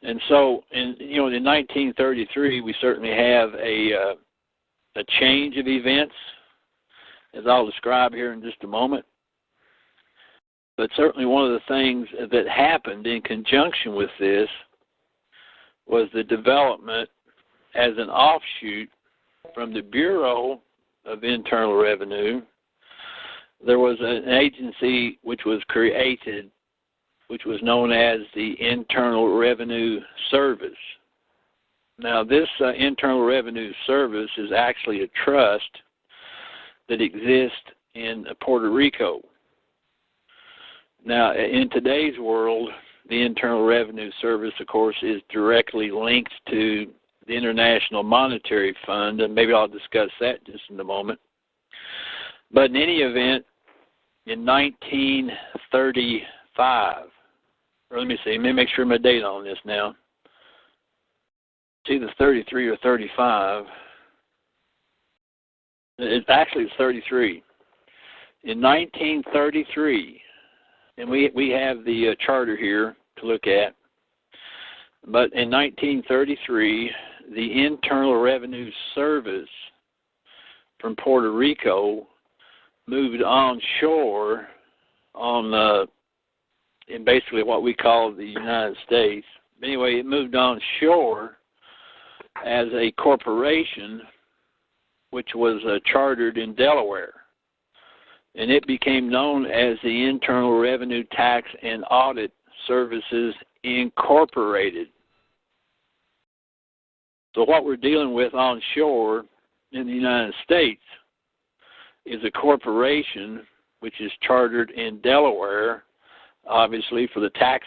And so, in 1933, we certainly have a change of events, as I'll describe here in just a moment. But certainly one of the things that happened in conjunction with this was the development as an offshoot from the Bureau of Internal Revenue. There was an agency which was created, which was known as the Internal Revenue Service. Now, this Internal Revenue Service is actually a trust that exists in Puerto Rico. Now, in today's world, the Internal Revenue Service, of course, is directly linked to the International Monetary Fund, and maybe I'll discuss that just in a moment. But in any event, in 1935, or let me make sure my date on this now. It's either 33 or 35. It's 33. In 1933, and we have the charter here to look at, but in 1933, the Internal Revenue Service from Puerto Rico moved onshore in basically what we call the United States. Anyway, it moved onshore as a corporation which was chartered in Delaware. And it became known as the Internal Revenue Tax and Audit Services Incorporated. So what we're dealing with onshore in the United States is a corporation which is chartered in Delaware, obviously for the tax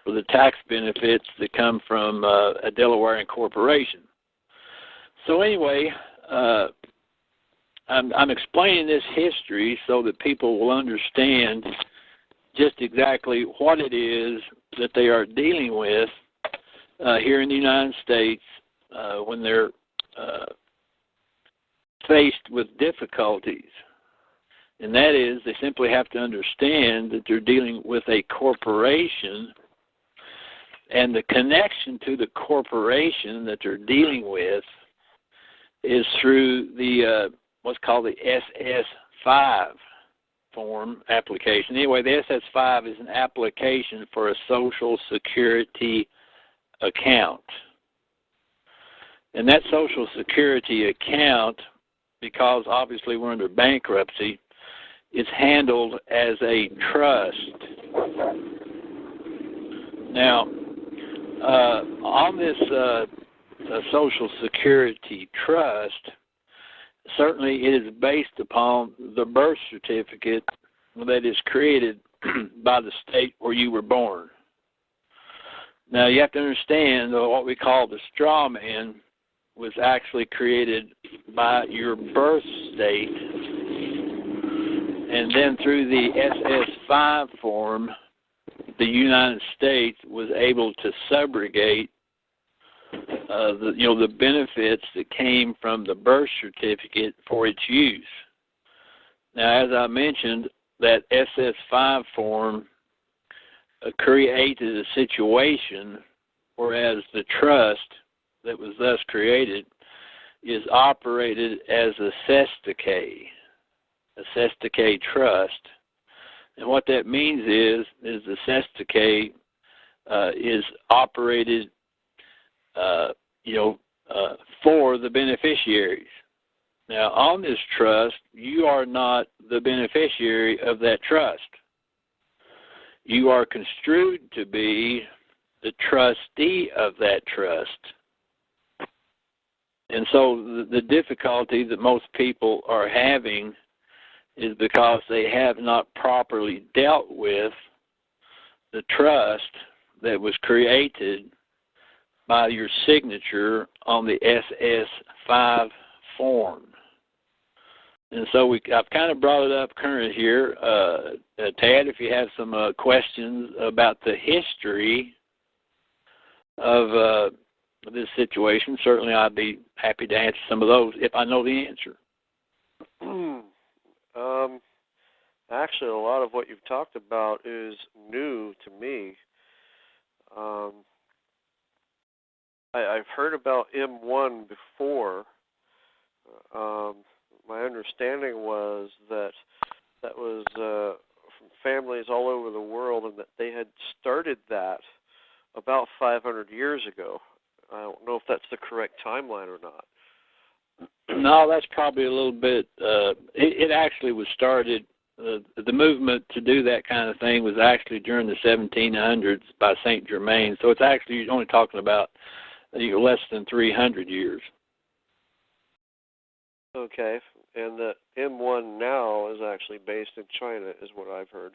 for the tax benefits that come from a Delaware incorporation. So anyway, I'm explaining this history so that people will understand just exactly what it is that they are dealing with here in the United States when they're faced with difficulties. And that is, they simply have to understand that they're dealing with a corporation, and the connection to the corporation that they're dealing with is through the what's called the SS5 form application. Anyway, the SS5 is an application for a Social Security account. And that Social Security account, because obviously we're under bankruptcy, is handled as a trust. Now, on this Social Security trust, certainly it is based upon the birth certificate that is created by the state where you were born. Now, you have to understand that what we call the straw man was actually created by your birth state, and then through the SS5 form, the United States was able to subrogate the benefits that came from the birth certificate for its use. Now, as I mentioned, that SS5 form created a situation whereas the trust that was thus created is operated as a cestacay trust. And what that means is the cestacay is operated for the beneficiaries. Now, on this trust, you are not the beneficiary of that trust. You are construed to be the trustee of that trust. And so the difficulty that most people are having is because they have not properly dealt with the trust that was created by your signature on the SS5 form. And so I've kind of brought it up current here. Tad, if you have some questions about the history of this situation, certainly I'd be happy to answer some of those if I know the answer. Actually, a lot of what you've talked about is new to me. I've heard about M1 before. My understanding was that was from families all over the world, and that they had started that about 500 years ago. I don't know if that's the correct timeline or not. No, that's probably a little bit. It actually was started. The movement to do that kind of thing was actually during the 1700s by Saint Germain. So it's actually only talking about less than 300 years. Okay, and the M1 now is actually based in China, is what I've heard.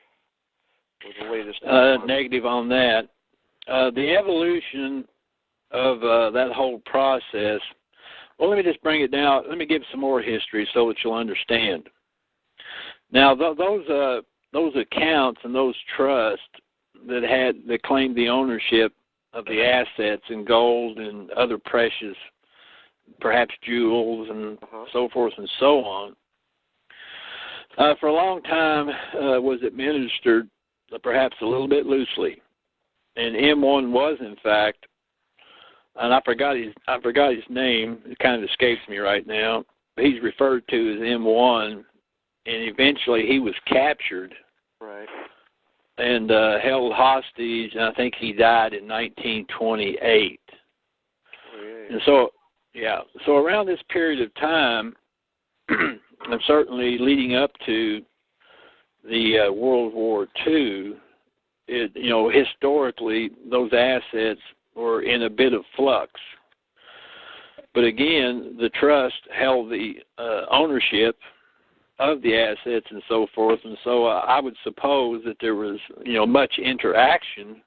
Or the latest. Negative on that. The evolution of that whole process. Well, let me just bring it down. Let me give some more history so that you'll understand. Now, those accounts and those trusts that claimed the ownership of the assets in gold and other precious, perhaps jewels and so forth and so on, for a long time was administered perhaps a little bit loosely. And M1 was, in fact, and I forgot his name. It kind of escapes me right now. But he's referred to as M1, and eventually he was captured, right, and held hostage. And I think he died in 1928. And so around this period of time, and certainly leading up to the World War II, historically those assets were in a bit of flux. But again, the trust held the ownership of the assets and so forth, and so I would suppose that there was, much interaction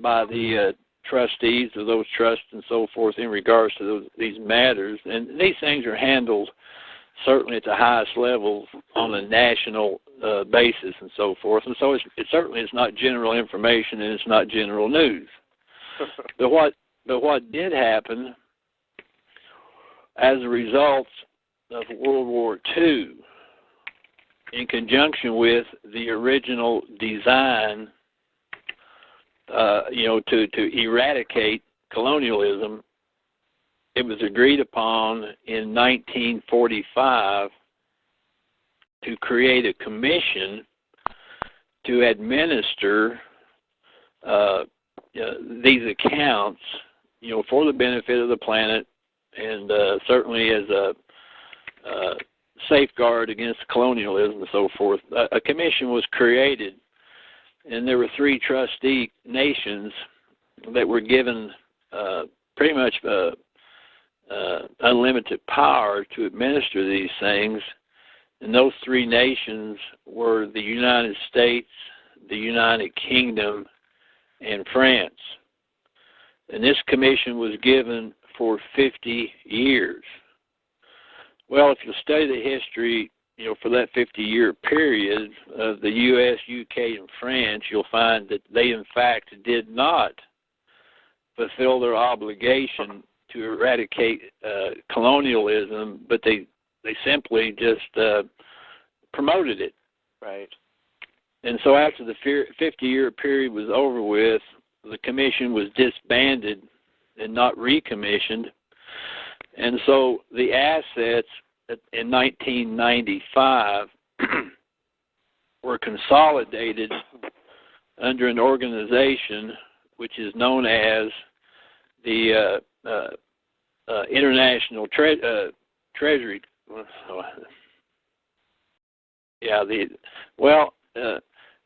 by the trustees of those trusts and so forth in regards to these matters. And these things are handled certainly at the highest levels on a national basis and so forth. And so it certainly is not general information, and it's not general news. But what did happen as a result of World War II, in conjunction with the original design, to eradicate colonialism, it was agreed upon in 1945 to create a commission to administer these accounts, for the benefit of the planet, and certainly as a safeguard against colonialism and so forth. A commission was created, and there were 3 trustee nations that were given pretty much unlimited power to administer these things. And those 3 nations were the United States, the United Kingdom, and France. And this commission was given for 50 years. Well, if you study the history, for that 50-year period of the U.S., U.K., and France, you'll find that they, in fact, did not fulfill their obligation to eradicate colonialism, but they simply just promoted it. Right. And so after the 50-year period was over with, the commission was disbanded and not recommissioned. And so the assets in 1995 were consolidated under an organization which is known as the International Treasury.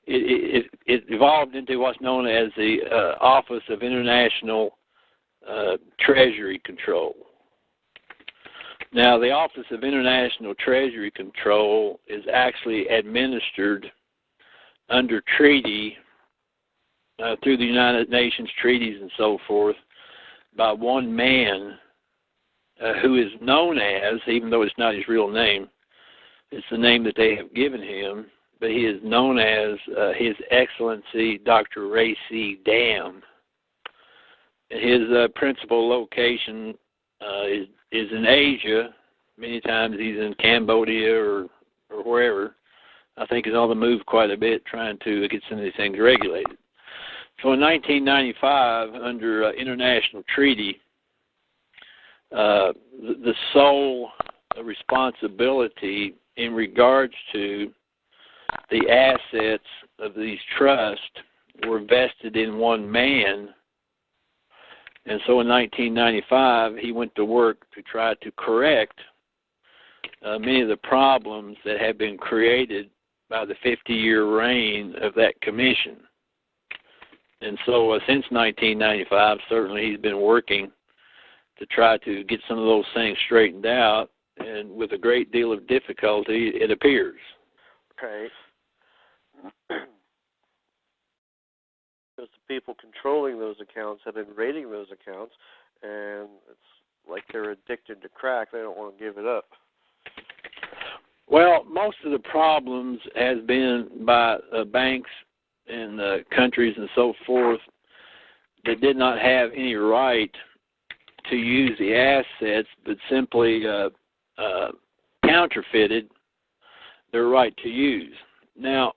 It evolved into what's known as the Office of International Treasury Control. Now, the Office of International Treasury Control is actually administered under treaty through the United Nations treaties and so forth by one man who is known as, even though it's not his real name, it's the name that they have given him, but he is known as His Excellency Dr. Ray C. Dam. His principal location is in Asia. Many times he's in Cambodia or wherever. I think he's on the move quite a bit trying to get some of these things regulated. So in 1995, under international treaty, the sole responsibility in regards to the assets of these trusts were vested in one man. And so in 1995, he went to work to try to correct many of the problems that had been created by the 50-year reign of that commission. And so since 1995, certainly he's been working to try to get some of those things straightened out, and with a great deal of difficulty, it appears. Okay. Because the people controlling those accounts have been raiding those accounts, and it's like they're addicted to crack. They don't want to give it up. Well, most of the problems has been by banks and countries and so forth that did not have any right to use the assets, but simply counterfeited their right to use. Now,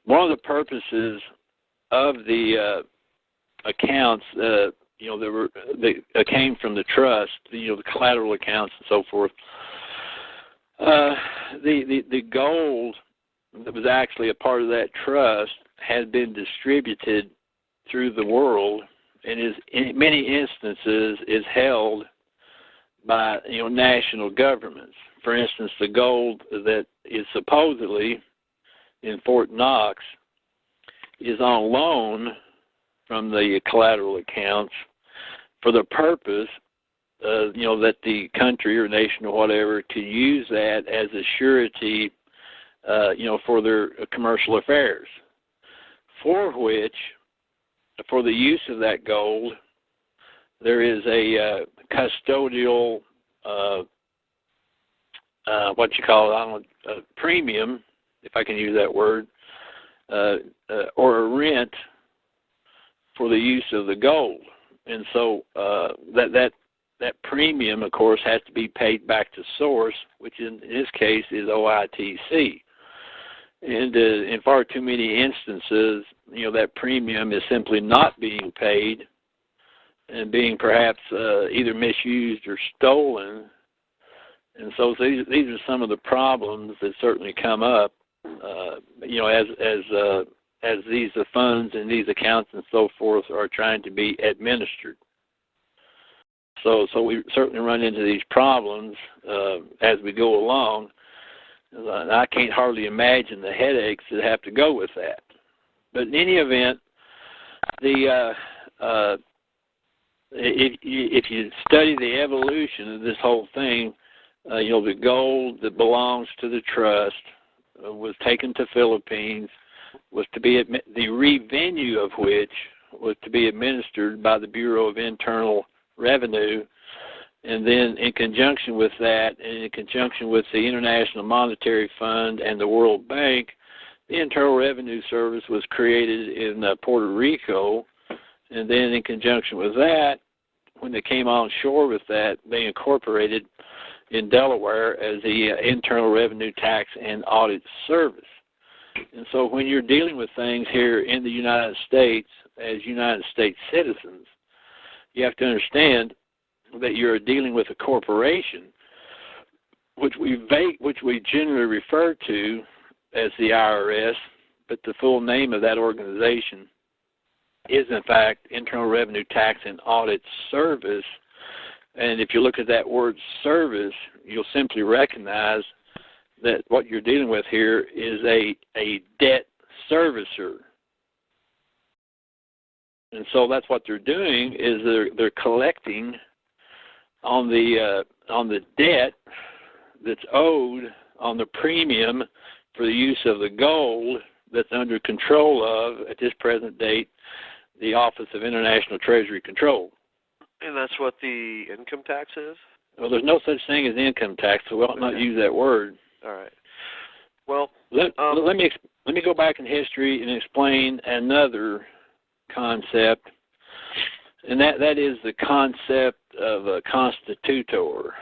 one of the purposes of the accounts, that came from the trust, the collateral accounts and so forth, the gold that was actually a part of that trust has been distributed through the world, and is in many instances is held by national governments. For instance, the gold that is supposedly in Fort Knox is on loan from the collateral accounts for the purpose that the country or nation or whatever to use that as a surety for their commercial affairs, for which, for the use of that gold, there is a custodial, premium, if I can use that word, or a rent for the use of the gold. And so that premium, of course, has to be paid back to source, which in this case is OITC. And in far too many instances, that premium is simply not being paid and being perhaps either misused or stolen. And so these are some of the problems that certainly come up, as these funds and these accounts and so forth are trying to be administered. So we certainly run into these problems as we go along. And I can't hardly imagine the headaches that have to go with that. But in any event, if you study the evolution of this whole thing, the gold that belongs to the trust was taken to Philippines, was to be the revenue of which was to be administered by the Bureau of Internal Revenue, and then in conjunction with that, and in conjunction with the International Monetary Fund and the World Bank, the Internal Revenue Service was created in Puerto Rico, and then in conjunction with that, when they came on shore with that, they incorporated in Delaware as the Internal Revenue Tax and Audit Service. And so when you're dealing with things here in the United States as United States citizens, you have to understand that you're dealing with a corporation, which we generally refer to as the IRS, but the full name of that organization is, in fact, Internal Revenue Tax and Audit Service. And if you look at that word service, you'll simply recognize that what you're dealing with here is a debt servicer. And so that's what they're doing, is they're collecting on the debt that's owed on the premium for the use of the gold that's under control of, at this present date, the Office of International Treasury Control. And that's what the income tax is? Well, there's no such thing as income tax, so we ought not use that word. All right. Well, let me go back in history and explain another concept, and that is the concept of a constitutor.